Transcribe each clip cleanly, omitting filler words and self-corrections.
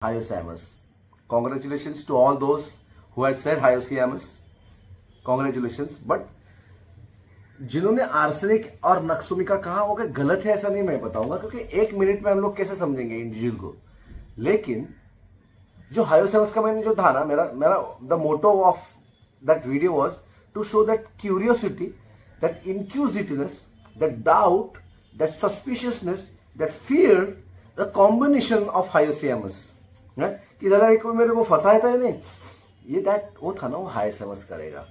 Hyoscyamus. Congratulations to all those who had said Hyoscyamus. Congratulations. But जिन्होंने arsenic और नक्सुमिका कहा वो गलत है ऐसा नहीं मैं बताऊंगा, क्योंकि एक मिनट में हम लोग कैसे समझेंगे इंडिविजुअल को। लेकिन जो हायोसैमस का मैंने जो था ना, मेरा the motto of that video was to show that curiosity, that inquisitiveness, that doubt, that suspiciousness, that fear, the combination of hyoscyamus कि जरा एक मेरे को फंसाया था नहीं, ये दैट वो था ना, वो हायोसैमस करेगा।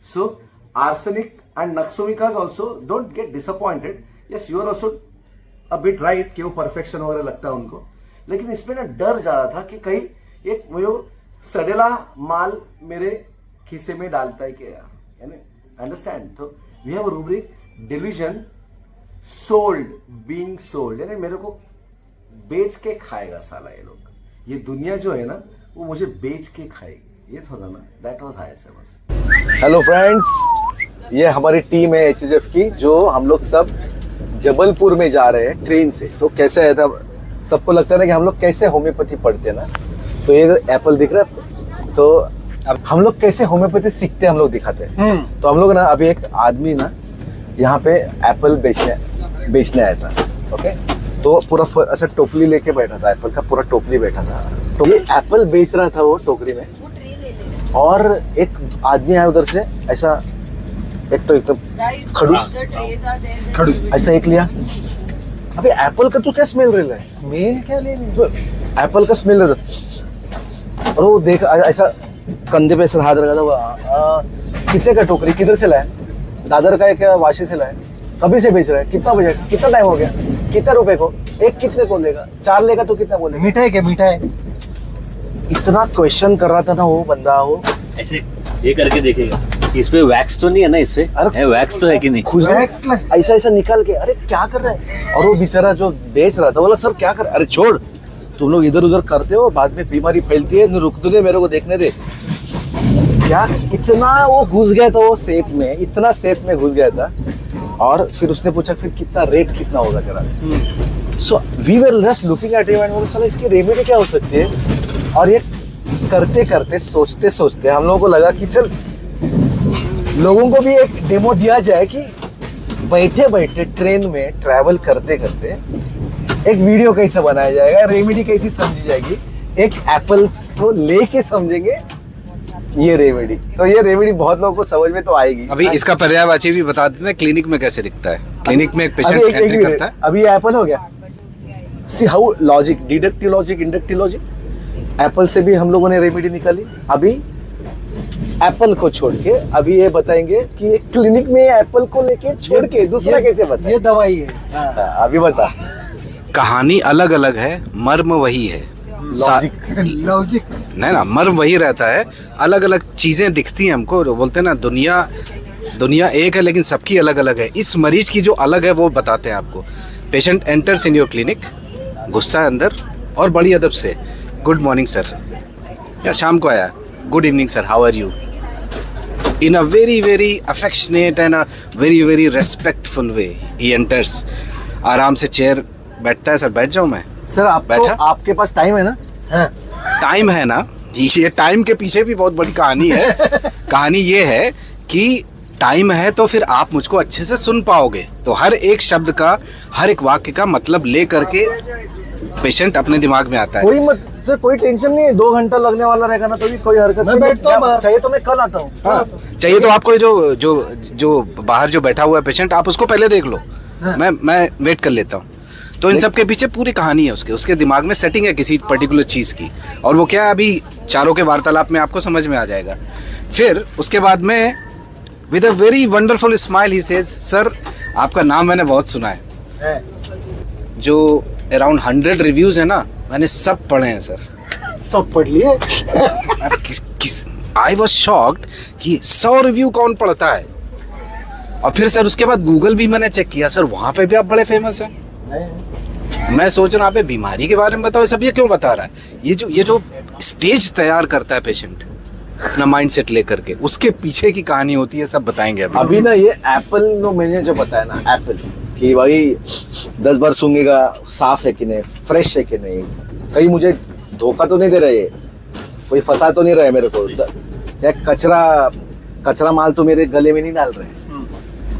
सो arsenic and naxomikas also don't get disappointed. Yes, you are also a bit right कि वो perfection वगैरह लगता है उनको, लेकिन इसमें ना डर जा रहा था कि कहीं एक वो सड़ेला माल मेरे खीसे में डालता है क्या, यानी अंडरस्टैंड। तो we have rubric delusion sold being sold, यानी मेरे को बेच के खाएगा साला ये लोग, ये दुनिया जो है ना वो मुझे बेच के खाएगी, ये थोड़ा ना, दैट वाज हायोसैमस। हेलो फ्रेंड्स, ये हमारी टीम है एचएचएफ की, जो हम लोग सब जबलपुर में जा रहे हैं ट्रेन से। तो कैसे है था, सबको लगता है ना कि हम लोग कैसे होम्योपैथी पढ़ते हैं ना, तो ये एप्पल दिख रहा है, तो अब हम लोग कैसे होम्योपैथी सीखते हैं हम लोग दिखाते हैं। तो हम लोग ना अभी एक आदमी ना यहाँ पे एप्पल बेचने आया था, ओके। तो पूरा ऐसा टोकरी लेके बैठा था, एप्पल का पूरा टोकरी बैठा था, तो ये एप्पल बेच रहा था वो टोकरी में, और एक आदमी आया उधर से, ऐसा एक तो एकदम खड़ूस ऐसा एक लिया। अबे एप्पल का तू क्या स्मेल रहा है? स्मेल क्या लेने? तो एप्पल का स्मेल रहा था, और वो देख ऐसा कंधे पे ऐसा हाथ रखा था वो। कितने का टोकरी, किधर से लाया? दादर का है क्या, वाशी से लाया? कभी से बेच रहा है? कितना बजट, कितना टाइम हो गया, कितना रुपए को, एक कितने को लेगा, 4 लेगा तो कितना बोलेगा? मीठा है क्या, मीठा है? इतना क्वेश्चन कर रहा था ना वो बंदा, वो ऐसे ये करके देखेगा इस पे वैक्स तो नहीं है ना, इस पे है वैक्स तो है कि नहीं, ऐसा ऐसा निकाल के, अरे क्या कर रहा है। और वो बेचारा जो बेच रहा था बोला, सर क्या कर, अरे छोड़, तुम लोग इधर उधर करते हो, बाद में बीमारी फैलती है, रुक दो, मेरे को देखने दे। क्या इतना वो घुस गया था वो सेप में, इतना सेप में घुस गया था। और फिर उसने पूछा फिर कितना रेट कितना होगा तेरा। So we were just looking at him and बोले साला इसकी रेमेडी क्या हो सकती है। और ये करते करते सोचते सोचते हम लोगों को लगा कि चल लोगों को भी एक डेमो दिया जाए कि बैठे बैठे ट्रेन में ट्रैवल करते करते एक वीडियो कैसे बनाया जाएगा, रेमेडी कैसी समझी जाएगी, एक एप्पल को लेके समझेंगे ये रेमेडी। तो ये रेमेडी बहुत लोगों को समझ में तो आएगी। अभी इसका पर्यायवाची भी बता देते हैं, क्लिनिक में कैसे दिखता है। क्लिनिक में एक पेशेंट एंट्री करता है। अभी एप्पल हो गया, see how logic, deductive logic, inductive logic, Apple से भी हम लोगों ने रेमेडी निकाली। अभी एप्पल को छोड़ के अभी ये बताएंगे कि क्लिनिक में एप्पल को लेके छोड़ के दूसरा कैसे बताएं। ये दवाई है। अभी बता। कहानी अलग अलग है, मर्म वही है। लॉजिक नहीं ना, मर्म वही रहता है, अलग अलग चीजें दिखती हैं हमको। बोलते हैं ना, दुनिया एक है लेकिन सबकी अलग अलग है। इस मरीज की जो अलग है वो बताते हैं आपको। Patient enters in your clinic, घुसता है अंदर और बड़ी अदब से, गुड मॉर्निंग सर, या शाम को आया, good evening sir, how are you, in a very very affectionate and a very very respectful way he enters। आराम से चेयर बैठता है, सर बैठ जाऊं मैं? सर आपके पास टाइम है ना? टाइम है ना, ये टाइम के पीछे भी बहुत बड़ी कहानी है। कहानी ये है कि टाइम है तो फिर आप मुझको अच्छे से सुन पाओगे। तो हर एक शब्द का, हर एक वाक्य का मतलब ले करके पेशेंट अपने दिमाग में आता है। कोई टेंशन नहीं है, 2 घंटा लगने वाला रहेगा ना, तो भी कोई हरकत नहीं। चाहिए तो मैं कल आता हूँ। चाहिए तो आपको जो बाहर जो बैठा हुआ है पेशेंट, आप उसको पहले देख लो, मैं वेट कर लेता हूँ। तो इन सब के पीछे पूरी कहानी है, उसके दिमाग में सेटिंग है किसी पर्टिकुलर चीज की, और वो क्या है अभी चारों के वार्तालाप में आपको समझ में आ जाएगा। फिर उसके बाद में with a very wonderful smile he says, sir आपका नाम मैंने बहुत सुना है। जो अराउंड 100 रिव्यूज है ना, मैंने सब पढ़े हैं सर। सब पढ़ लिए? आई वॉज शॉक्ड कि 100 रिव्यू कौन पढ़ता है। और फिर सर उसके बाद गूगल भी मैंने चेक किया, सर वहां पे भी आप बड़े फेमस हैं। मैं सोच रहा हूँ बीमारी के बारे में बताओ, सब ये क्यों बता रहा है। ये जो स्टेज तैयार करता है पेशेंट अपना माइंड सेट लेकर के, उसके पीछे की कहानी होती है, सब बताएंगे अभी ना। ये एप्पल नो मैंने जो बताया ना, एप्पल कि भाई 10 बार सूंघेगा, साफ है कि नहीं, फ्रेश है कि नहीं, कहीं मुझे धोखा तो नहीं दे रहे, कोई फंसा तो नहीं रहे मेरे को, या कचरा माल तो मेरे गले में नहीं डाल रहे।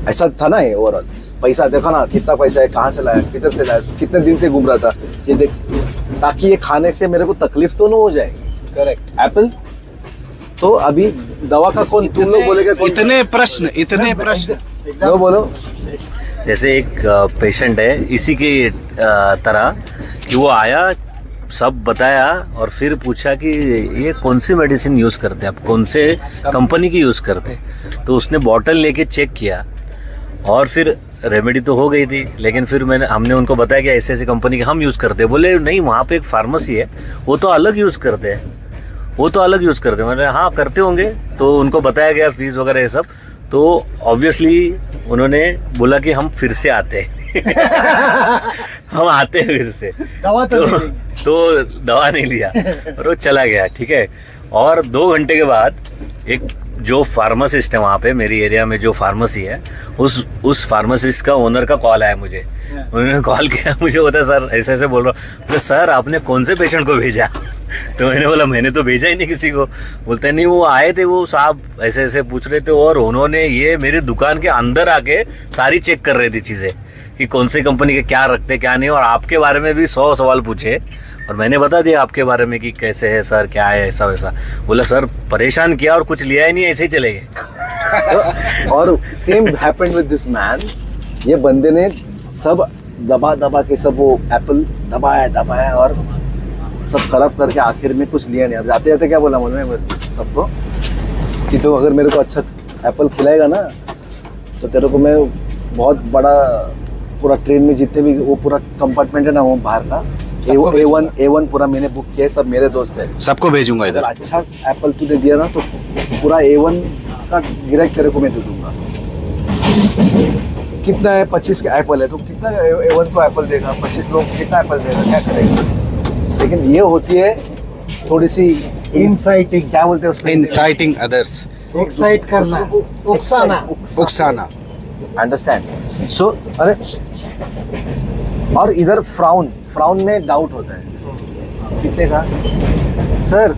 ऐसा था ना ये ओवरऑल। पैसा देखो ना, कितना पैसा है, कहाँ से लाया, किधर से लाया, कितने दिन से घूम रहा था, ये देख, ताकि ये खाने से मेरे को तकलीफ तो ना हो जाएगी। करेक्ट। एप्पल तो अभी दवा का कौन, तुम लोग बोलेगे कौन? इतने प्रश्न लो बोलो। जैसे एक पेशेंट है इसी की तरह कि वो आया, सब बताया और फिर पूछा कि ये कौन सी मेडिसिन यूज़ करते हैं आप, कौन से कंपनी की यूज़ करते हैं। तो उसने बॉटल लेके चेक किया और फिर रेमेडी तो हो गई थी, लेकिन फिर हमने उनको बताया कि ऐसे ऐसी कंपनी के हम यूज़ करते हैं। बोले नहीं, वहाँ पे एक फार्मेसी है, वो तो अलग यूज़ करते हैं, वो तो अलग यूज़ करते हैं। मैंने हाँ करते होंगे, तो उनको बताया गया फीस वगैरह ये सब। तो ऑब्वियसली उन्होंने बोला कि हम फिर से आते हैं हम आते हैं फिर से। दवा तो दवा नहीं लिया और वो चला गया, ठीक है। और 2 घंटे के बाद एक जो फार्मासिस्ट है वहाँ पे मेरी एरिया में जो फार्मेसी है, उस फार्मासिस्ट का ओनर का कॉल आया मुझे। उन्होंने कॉल किया, मुझे बता सर ऐसे ऐसे बोल रहा हूँ। तो सर आपने कौन से पेशेंट को भेजा? तो मैंने बोला मैंने तो भेजा ही नहीं किसी को। बोलते नहीं, वो आए थे, वो साहब ऐसे ऐसे पूछ रहे थे और उन्होंने ये मेरी दुकान के अंदर आके सारी चेक कर रही थी चीज़ें कि कौन सी कंपनी के क्या रखते क्या नहीं, और आपके बारे में भी 100 सवाल पूछे और मैंने बता दिया आपके बारे में कि कैसे है सर, क्या है, ऐसा वैसा। बोला सर परेशान किया और कुछ लिया ही नहीं, ऐसे ही चले गए। और same happened with this man. ये बंदे ने सब दबा के सब वो एप्पल दबाया और सब खराब करके आखिर में कुछ लिया नहीं। जाते जाते क्या बोला मैंने सबको कि तो अगर मेरे को अच्छा एप्पल खिलाएगा ना तो तेरे को मैं बहुत बड़ा पूरा ट्रेन में जितने भी वो पूरा कंपार्टमेंट है ना वो बाहर का A1 पूरा मैंने बुक किया है, सब मेरे दोस्त है, सबको भेजूंगा अगर इधर। अच्छा एप्पल तूने दिया ना तो पूरा A1 का गिराक तेरे को मैं दे दूंगा। कितना है, 25 का एप्पल है तो कितना A1 को एप्पल देगा, 25 लोग कितना एप्पल देगा, क्या करेगा। लेकिन ये होती है थोड़ी सी इंसाइटिंग, क्या बोलते हैं उसको, इंसाइटिंग अदर्स, एक्साइट करना, उकसाना। अंडरस्टैंड। सो अरे और इधर फ्राउन में डाउट होता है कितने का सर,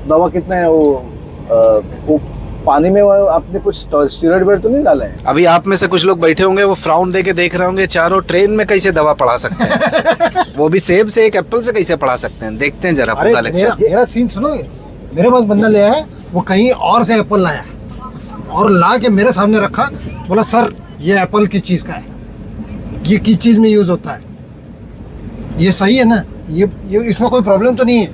दवा कितना है, वो पानी में वो आपने कुछ स्टीरॉइड वेड तो नहीं डाला है? अभी आप में से कुछ लोग बैठे होंगे वो फ्राउन दे के देख रहे होंगे चारों, ट्रेन में कैसे दवा पढ़ा सकते हैं वो भी सेब से एक एप्पल से कैसे पढ़ा सकते हैं, देखते हैं जरा अरे पूरा लेक्चर। मेरा सीन सुनोगे, मेरे पास बंदा ले आया, वो कहीं और से एप्पल लाया और ला के मेरे सामने रखा, बोला सर ये एप्पल किस चीज़ का है, ये किस चीज़ में यूज़ होता है, ये सही है ना, ये इसमें कोई प्रॉब्लम तो नहीं है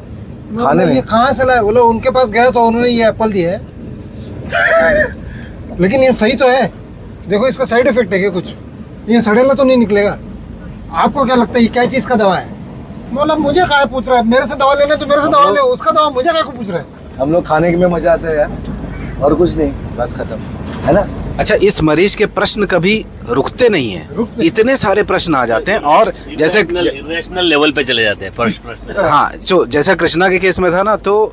खाने में? ये कहाँ से लाया? बोला उनके पास गया तो उन्होंने ये एप्पल दिया है लेकिन ये सही तो है, देखो इसका साइड इफेक्ट है क्या कुछ, ये सड़ेला तो नहीं निकलेगा, आपको क्या लगता है ये क्या चीज़ का दवा है? बोला मुझे क्या पूछ रहा है, मेरे से दवा लेना तो मेरे से दवा ले, उसका दवा मुझे क्या पूछ रहा है। हम लोग खाने में मजा आता है यार, और कुछ नहीं, बस खत्म है ना। अच्छा, इस मरीज के प्रश्न कभी रुकते नहीं हैं, इतने सारे प्रश्न आ जाते हैं और जैसे इरेशनल लेवल पे चले जाते हैं प्रश्न। हाँ, जो जैसा कृष्णा के केस में था ना, तो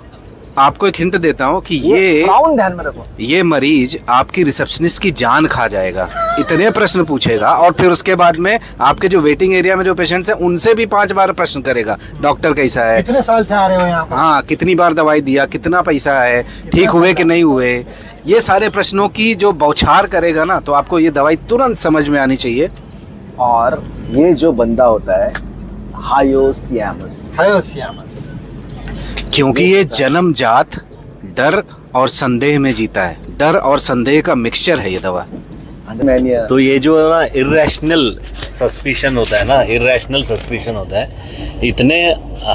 आपको एक हिंट देता हूँ कि ये फ्राउन ध्यान में रखो, ये मरीज आपकी रिसेप्शनिस्ट की जान खा जाएगा, इतने प्रश्न पूछेगा और फिर उसके बाद में आपके जो वेटिंग एरिया में जो पेशेंट्स हैं उनसे भी 5 बार प्रश्न करेगा, डॉक्टर कैसा है, कितने साल से आ रहे हो यहाँ पर, हाँ कितनी बार दवाई दिया, कितना पैसा है, ठीक हुए कि नहीं हुए, ये सारे प्रश्नों की जो बौछार करेगा ना, तो आपको ये दवाई तुरंत समझ में आनी चाहिए। और ये जो बंदा होता है हायोसियामस, क्योंकि ये जन्मजात डर और संदेह में जीता है, डर और संदेह का मिक्सचर है ये दवा। तो ये जो है ना इरेशनल सस्पिशन होता है ना, इरेशनल सस्पिशन होता है, इतने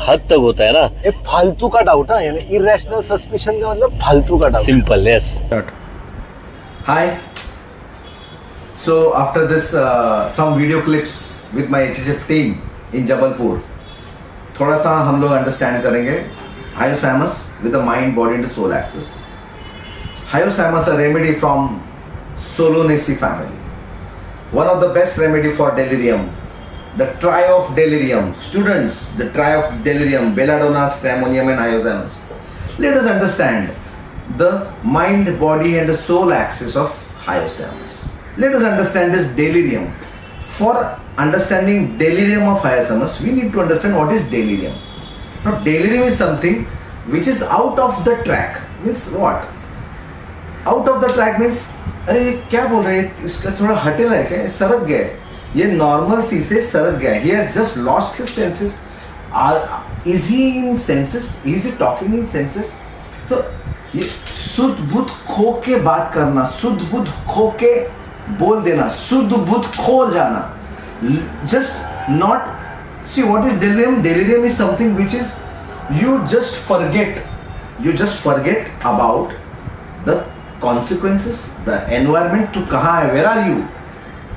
हद तक होता है ना, ये फालतू का डाउट है, यानी इरेशनल सस्पिशन का मतलब फालतू का doubt. Simple, yes. Hi. So after this, some video clips with my HHF team in Jabalpur. थोड़ा सा हम लोग अंडरस्टैंड करेंगे Hyoscyamus with the mind, body and soul axis. Hyoscyamus, a remedy from Solanaceae family. One of the best remedy for delirium. The triad of delirium. Students, the triad of delirium, belladonna, stramonium and Hyoscyamus. Let us understand the mind, body and the soul axis of Hyoscyamus. Let us understand this delirium. For understanding delirium of Hyoscyamus, we need to understand what is delirium. Now delirium is something which is out of the track. Means what? Out of the track means अरे ये क्या बोल रहे हैं, इसका थोड़ा हटेला है क्या, सरक गया है, ये नॉर्मल सी से सरक गया है. He has just lost his senses. Is he in senses? Is he talking in senses? तो ये शुद्ध बुद्ध खो के बात करना, शुद्ध बुद्ध खो के बोल देना, शुद्ध बुद्ध खो जाना. Just not see what is delirium. Delirium is something which is you just forget about the consequences, the environment. To kahan hai, where are you,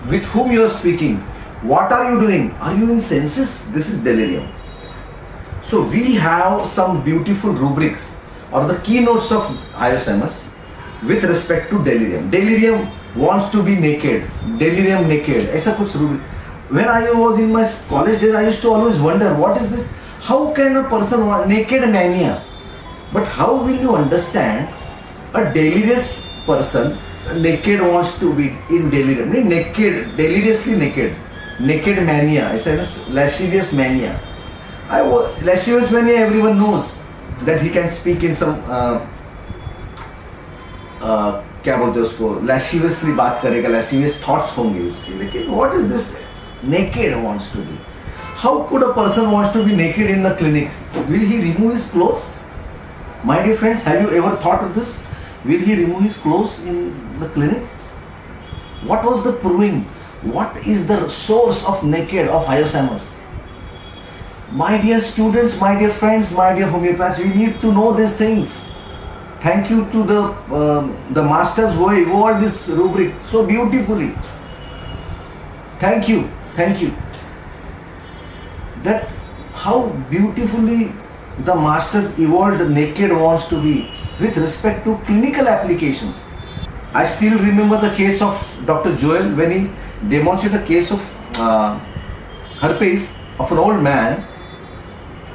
with whom you are speaking, what are you doing, are you in senses? This is delirium. So we have some beautiful rubrics or the keynotes of Hyoscyamus with respect to delirium. Delirium wants to be naked, delirium naked, ऐसा कुछ rubric. When I was in my college days, I used to always wonder, what is this? How can a person want naked mania? But how will you understand a delirious person naked wants to be in delirium? Naked, deliriously naked, naked mania, ऐसा है ना, lascivious mania. Lascivious mania, everyone knows that he can speak in some क्या बोलते हैं उसको, lasciviously बात करेगा, lascivious thoughts होंगे उसके. लेकिन what is this naked wants to be? How could a person wants to be naked in the clinic? Will he remove his clothes? My dear friends, have you ever thought of this? Will he remove his clothes in the clinic? What was the proving? What is the source of naked of Hyoscyamus? My dear students, my dear friends, my dear homeopaths, you need to know these things. Thank you to the masters who evolved this rubric so beautifully. Thank you. That how beautifully the masters evolved naked wants to be with respect to clinical applications. I still remember the case of Dr. Joel when he demonstrated a case of herpes of an old man.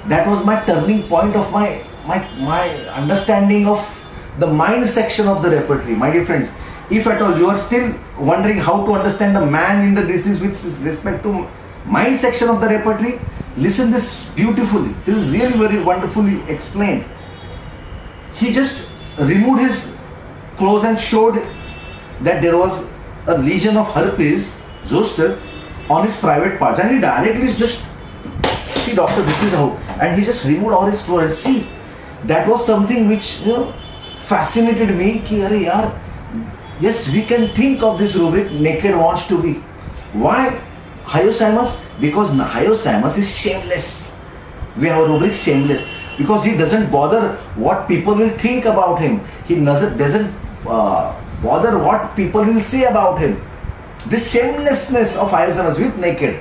That was my turning point of my understanding of the mind section of the repertory. My dear friends, if at all you are still wondering how to understand the man in the disease with respect to mind section of the repertory, listen this beautifully. This is really very wonderfully explained. He just removed his clothes and showed that there was a lesion of herpes zoster on his private parts, and he directly just, see doctor, this is how, and he just removed all his clothes. And see, that was something which fascinated me. Ki arey yaar, yes, we can think of this rubric naked wants to be. Why Hyoscyamus? Because Hyoscyamus is shameless. We have a rubric shameless because he doesn't bother what people will think about him. He doesn't bother what people will say about him. This shamelessness of Hyoscyamus with naked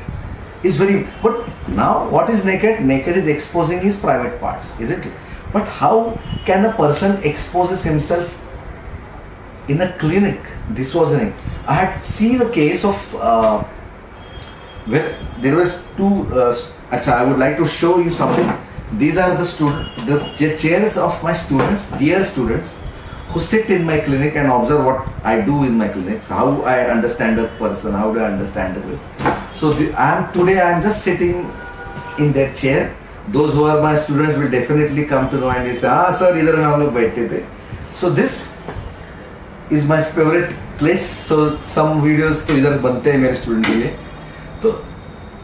is very. But now, what is naked? Naked is exposing his private parts, isn't it? But how can a person exposes himself in a clinic? This was an. I had seen a case of where there were two. I would like to show you something. These are the chairs of my students, dear students, who sit in my clinic and observe what I do in my clinic, how I understand a person, how do I understand a person. So today I am just sitting in their chair. Those who are my students will definitely come to know and they say, sir, इधर में हम लोग बैठते थे. So this is my favorite place. So some videos तो इधर बनते हैं मेरे student के लिए. तो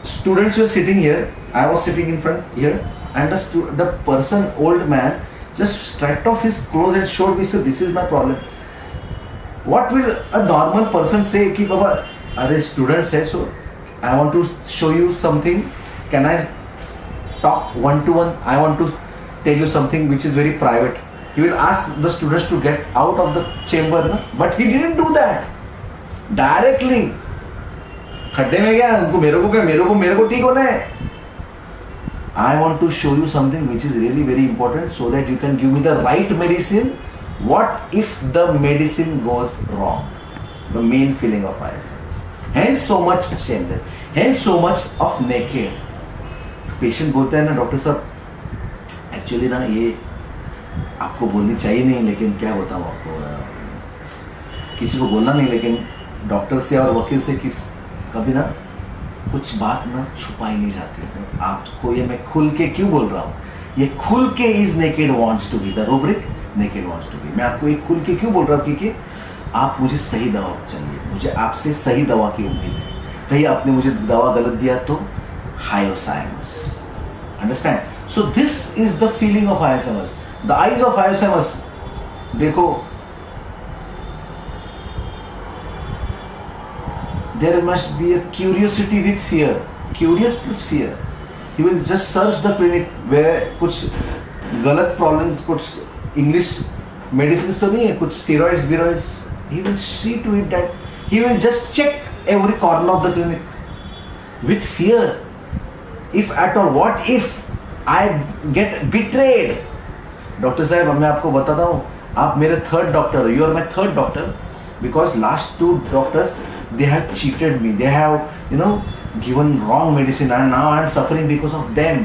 students were sitting here. I was sitting in front here, and the person, old man, just stripped off his clothes and showed me. So this is my problem. What will a normal person say? कि बाबा, अरे students है, so I want to show you something. Can I talk one to one? I want to tell you something which is very private. He will ask the students to get out of the chamber, no? But he didn't do that. Directly. खड्डे में गया, उनको मेरे को ठीक होना है. I want to show you something which is really very important so that you can give me the right medicine. What if the medicine goes wrong? The main feeling of Hyoscyamus. Hence so much shameless. Hence so much of naked. Patient बोलता है ना, doctor साहब, actually ना ये आपको बोलनी चाहिए नहीं, लेकिन क्या बताऊँ आपको, किसी को बोलना नहीं, लेकिन डॉक्टर से और वकील से कभी ना कुछ बात ना छुपाई नहीं जाती. आपको ये मैं खुल के क्यों बोल रहा हूँ? ये खुल के is naked wants to be, the rubric naked wants to be. मैं आपको ये खुल के क्यों बोल रहा हूँ, क्योंकि आप मुझे सही दवा चाहिए, मुझे आपसे सही दवा की उम्मीद है। कहीं आपने मुझे दवा गलत दिया तो hyoscyamus, understand? So this is the feeling of hyoscyamus, the eyes of hyoscyamus. देखो, there must be a curiosity with fear, curious plus fear. He will just search the clinic where कुछ गलत प्रॉब्लम, कुछ English medicine तो नहीं है, कुछ steroids बिरॉइड्स, he will see to it that he will just check every corner of the clinic with fear. If at all, what if I get betrayed? Doctor साहब, मैं आपको बताता हूँ, आप मेरे थर्ड डॉक्टर हो, you are my third doctor, because last 2 doctors they have cheated me, they have, you know, given wrong medicine, and now I am suffering because of them.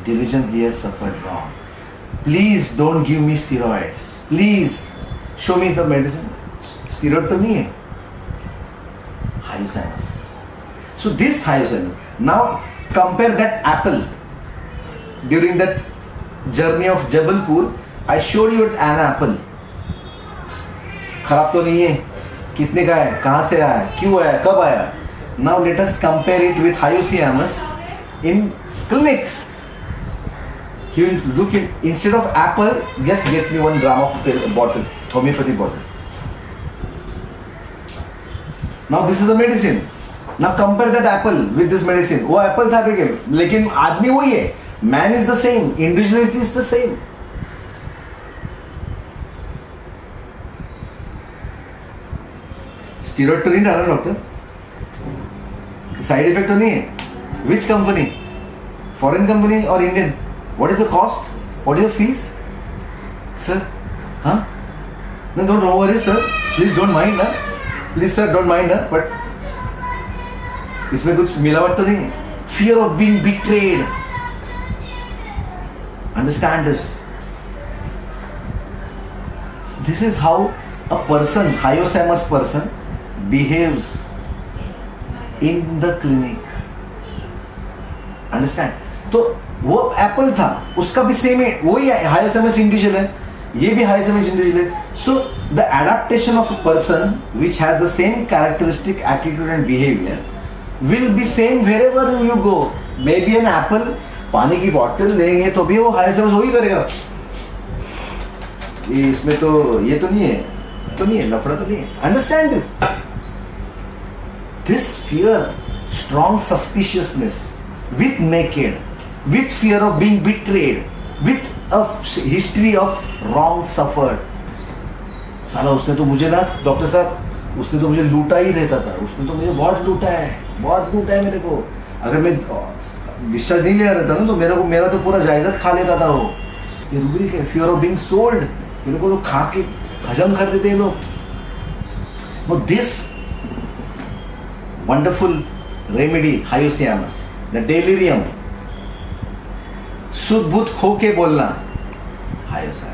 Division he has suffered wrong. Please don't give me steroids, please show me the medicine. Steroid to नहीं है, Hyoscyamus. So this Hyoscyamus, now compare that apple. During that journey of Jabalpur, I showed you an apple. खराब तो नहीं है, कितने का है, कहाँ से आया, क्यों आया, कब आया? Now let us compare it with Hyoscyamus in clinics. He will look at, instead of apple, just get me 1 gram of pill, bottle, homeopathy bottle. Now this is the medicine. Now compare that apple with this medicine. वो apple था लेकिन आदमी वही है. Man is the same, individuality is the same. Steroid तो नहीं डाला doctor, side effect तो नहीं है। विच कंपनी, फॉरेन कंपनी और Indian? What is the cost, what is the fees? Sir, हाँ, no, don't worry sir, please don't mind ना, please sir don't mind ना, बट इसमें कुछ मिलावट तो नहीं है। Fear of being betrayed, understand this. This is how a person, Hyoscyamus person, behaves in the clinic. Understand? तो वो एप्पल था, उसका भी सेम है, वही Hyoscyamus इंडिविजुअल है, ये भी Hyoscyamus इंडिविजुअल है. So the adaptation of a person which has the same characteristic, attitude and behavior will be same wherever you go. Maybe an apple, पानी की बॉटल लेंगे तो भी वो Hyoscyamus वही करेगा. इसमें तो ये तो नहीं है, लफड़ा तो नहीं है. Understand this fear, strong suspiciousness, with naked, with fear of being betrayed, with a history of wrong suffered. साला उसने तो मुझे ना, डॉक्टर साहब, उसने तो मुझे लूटा ही रहता था, उसने तो मुझे बहुत लूटा है मेरे को. अगर मैं डिस्चार्ज नहीं ले रहता ना तो मेरा तो पूरा जायदाद खा लेता था वो. ये रूब्रिक है, फियर ऑफ बीइंग सोल्ड. मेरे को तो खा के हजम कर देते हैं लोग. Know this wonderful remedy Hyoscyamus, the delirium, शुद्ध बुद्ध खो के बोलना, Hyoscyamus.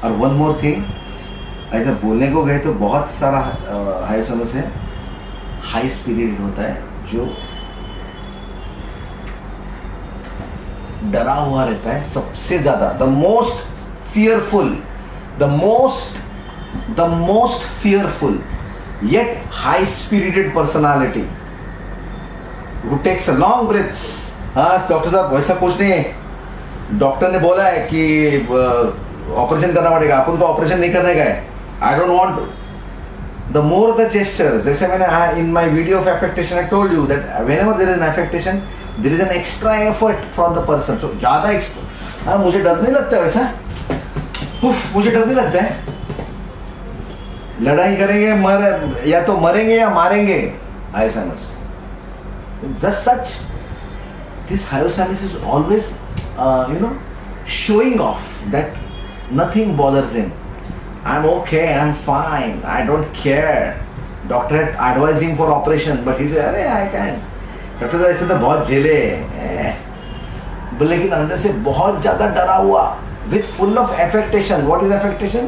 और वन मोर थिंग, ऐसा बोलने को गए तो बहुत सारा Hyoscyamus है. हाई स्पिरिटेड होता है, जो डरा हुआ रहता है सबसे ज्यादा. The most fearful yet high spirited personality who takes a long breath. हाँ डॉक्टर साहब, वैसा कुछ नहीं है. डॉक्टर ने बोला है कि ऑपरेशन करना पड़ेगा, अपन को ऑपरेशन नहीं करने का है. I don't want. The more the gestures, जैसे मैंने in my video of affectation I told you that whenever there is an affectation there is an extra effort from the person. So ज्यादा मुझे डर नहीं लगता वैसा. मुझे डर नहीं लगता है. लड़ाई करेंगे, या तो मरेंगे या मारेंगे. Hyoscyamus, just such, this Hyoscyamus is always showing off that nothing bothers him. I'm okay, I'm fine, I don't care. Doctor advising for operation but he से अरे आई कैन, डॉक्टर साहब ऐसे तो बहुत झेले लेकिन अंदर से बहुत ज्यादा डरा हुआ with full of affectation. What is affectation?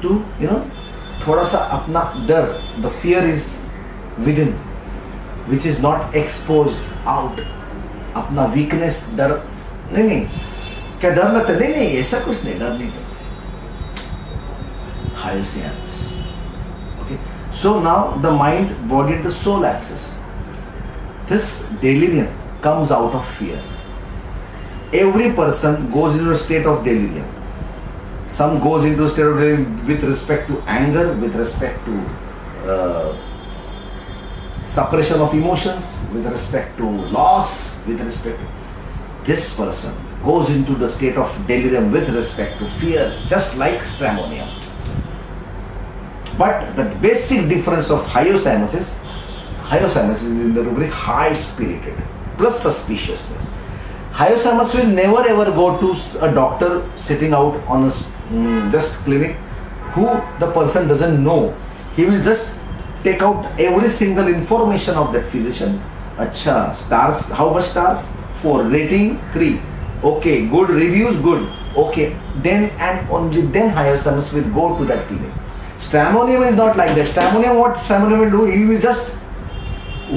To you know थोड़ा सा अपना डर, the fear is within which is not exposed out. अपना वीकनेस डर नहीं क्या डर लगता? नहीं ऐसा कुछ नहीं, डर नहीं करते. Hyoscyamus. Okay, so now the mind, body, and the soul axis. This delirium comes out of fear. Every person goes into a state of delirium. Some goes into a state of delirium with respect to anger, with respect to suppression of emotions, with respect to loss, with respect to this person goes into the state of delirium with respect to fear, just like stramonium. But the basic difference of hyoscyamus is in the rubric high spirited plus suspiciousness. Hyoscyamus will never ever go to a doctor sitting out on a just clinic who the person doesn't know. He will just take out every single information of that physician. Acha, stars, how much stars? 4. Rating 3. Okay, good reviews, good. Okay, then and only then hyoscyamus will go to that clinic. Stramonium is not like that. Stramonium, what Stramonium will do? He will just,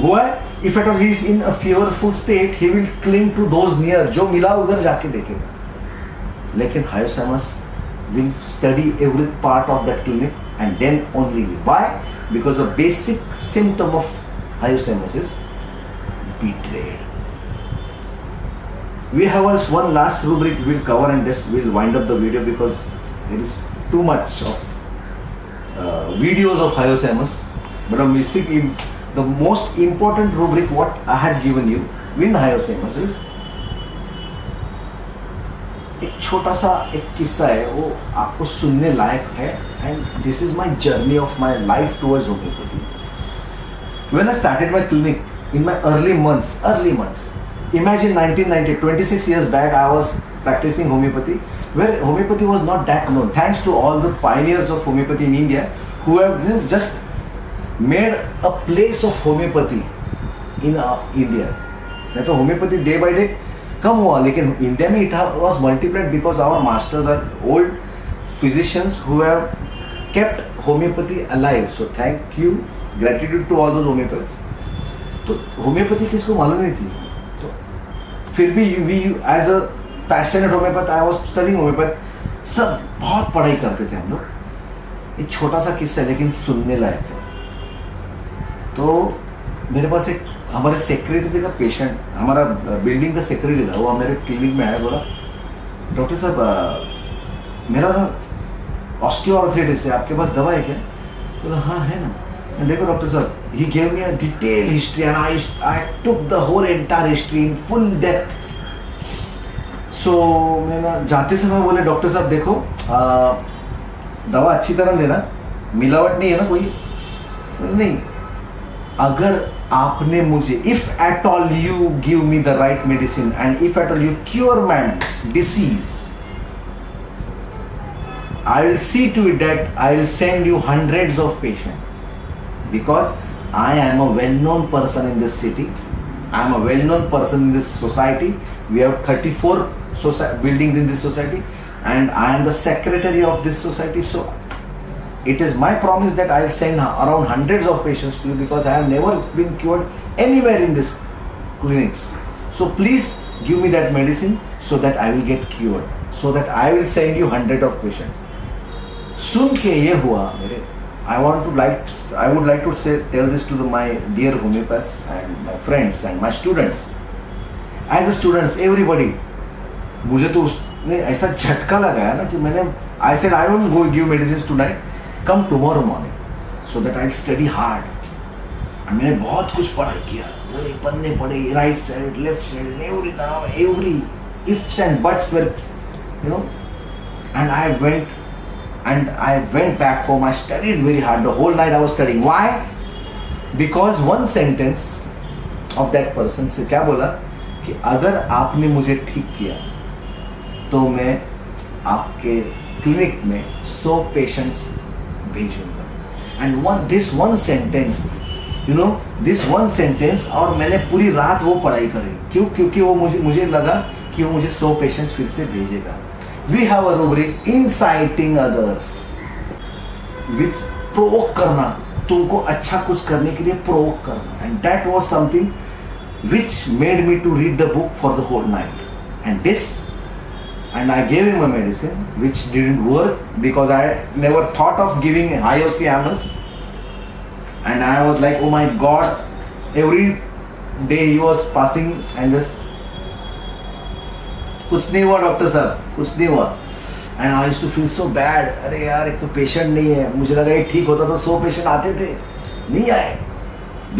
why? If at all he is in a fearful state, he will cling to those near. जो मिला उधर जाके देखेगा. लेकिन hyoscyamus will study every part of that clinic and then only. Why? Because the basic symptom of hyoscyamus is betrayed. We have one last rubric we'll cover and just we'll wind up the video because there is too much of videos of hyoscyamus, but I'm missing in the most important rubric what I had given you with hyoscyamus is एक छोटा सा एक किस्सा है वो आपको सुनने लायक है and this is my journey of my life towards homeopathy. When I started my clinic in my early months, imagine 1990, 26 years back I was practicing homeopathy where homeopathy was not that known. Thanks to all the pioneers of homeopathy in India who have just made a place of homeopathy in India. नहीं तो homeopathy day by day कम हुआ लेकिन India में it was multiplied because our masters are old physicians who have kept homeopathy alive. So thank you, gratitude to all those homeopaths. तो homeopathy किसको मालूम नहीं थी. तो फिर भी we as a passionate homeopath, I was studying homeopath. सब बहुत पढ़ाई करते थे हम लोग. एक छोटा सा किस्सा है लेकिन सुनने लायक है. तो मेरे पास एक हमारे सेक्रेटरी का पेशेंट, हमारा बिल्डिंग का सेक्रेटरी था, वो मेरे क्लिनिक में आया, बोला डॉक्टर साहब मेरा ना ऑस्टियोआर्थराइटिस है, आपके पास दवा है क्या? बोला हाँ है ना. देखो डॉक्टर साहब, he gave me a detail history and I took the whole entire history in full depth. So मैं जाते समय बोले डॉक्टर साहब देखो दवा अच्छी तरह लेना, मिलावट नहीं है ना कोई? नहीं, अगर आपने मुझे if at all you give me the right medicine and if at all you cure my disease, I will see to it that I will send you hundreds of patients because I am a well-known person in this city. I am a well-known person in this society. We have 34 buildings in this society and I am the secretary of this society. So it is my promise that I will send around hundreds of patients to you because I have never been cured anywhere in this clinics. So please give me that medicine so that I will get cured, so that I will send you hundred of patients. सुन के ये हुआ मेरे, I would like to tell this to my dear homeopaths and my friends and my students. As a students, everybody, मुझे तो उसने ऐसा झटका लगाया ना कि मैंने I said I won't go give medicines tonight. Come tomorrow morning so that I'll study hard. And मैंने बहुत कुछ पढ़ाई किया, पूरे पन्ने पढ़े, right side, left side, every ifs and buts were, and I went back home. I studied very hard. The whole night I was studying. Why? Because one sentence of that person से क्या बोला कि अगर आपने मुझे ठीक किया तो मैं आपके क्लिनिक में 100 पेशेंट्स भेजूंगा. And this one sentence, you know, this one sentence, और मैंने पूरी रात वो पढ़ाई करी। क्यों? क्योंकि वो मुझे लगा कि वो मुझे 100 पेशेंट्स फिर से भेजेगा। We have a rubric inciting others, which provoke करना, तुमको अच्छा कुछ करने के लिए प्रोवोक करना, and that was something which made me to read the book for the whole night. And I gave him a medicine which didn't work because I never thought of giving hyoscyamus, and I was like, oh my god, every day he was passing and just कुछ नहीं हुआ doctor साहब, कुछ नहीं हुआ, and I used to feel so bad। अरे यार, एक तो पेशेंट नहीं है, मुझे लगा ये ठीक होता तो 100 पेशेंट आते थे, नहीं आए,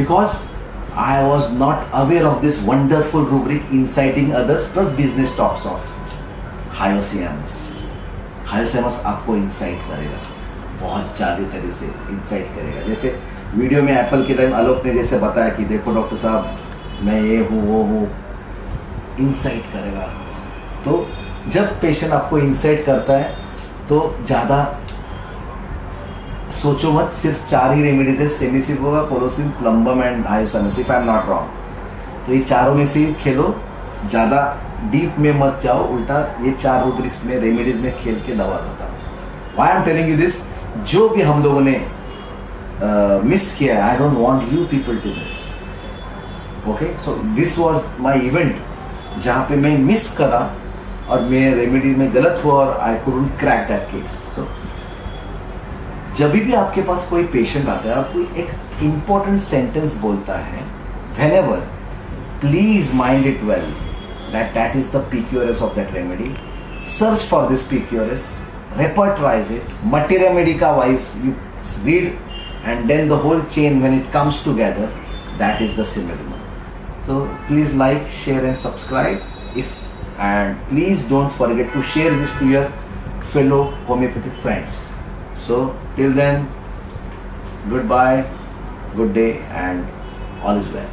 because I was not aware of this wonderful rubric inciting others plus business talks of hyoscyamus। hyoscyamus आपको इंसाइट करेगा, बहुत ज़्यादा तरह से इंसाइट करेगा। जैसे वीडियो में एप्पल के टाइम आलोक ने जैसे बताया कि देखो डॉक्टर साहब मैं ये हूँ वो हूँ, इंसाइट करेगा। तो जब पेशेंट आपको इंसाइट करता है तो ज़्यादा सोचो मत, सिर्फ 4 ही रेमेडीज है, cimicifuga, colocynth, plumbum and hyoscyamus, if I am not wrong. तो ये चारों में से ही खेलो, ज़्यादा डीप में मत जाओ, उल्टा ये 4 रूब्रिक्स में रेमेडीज में खेल के दवा बताओ। Why I am telling you this, जो भी हम लोगों ने मिस किया है, I don't want you people to miss. Okay, so this was my event जहाँ पे मैं मिस करा और मेरे रेमेडी में गलत हुआ और I couldn't crack that case. So जब भी आपके पास कोई पेशेंट आता है और कोई एक इंपॉर्टेंट सेंटेंस बोलता है, whenever, please mind it well that is the PQRS of that remedy. Search for this PQRS, repertorize it, materia medica wise you read, and then the whole chain when it comes together, that is the similarium. So please like, share and subscribe, and please don't forget to share this to your fellow homeopathic friends. So till then, goodbye, good day, and all is well.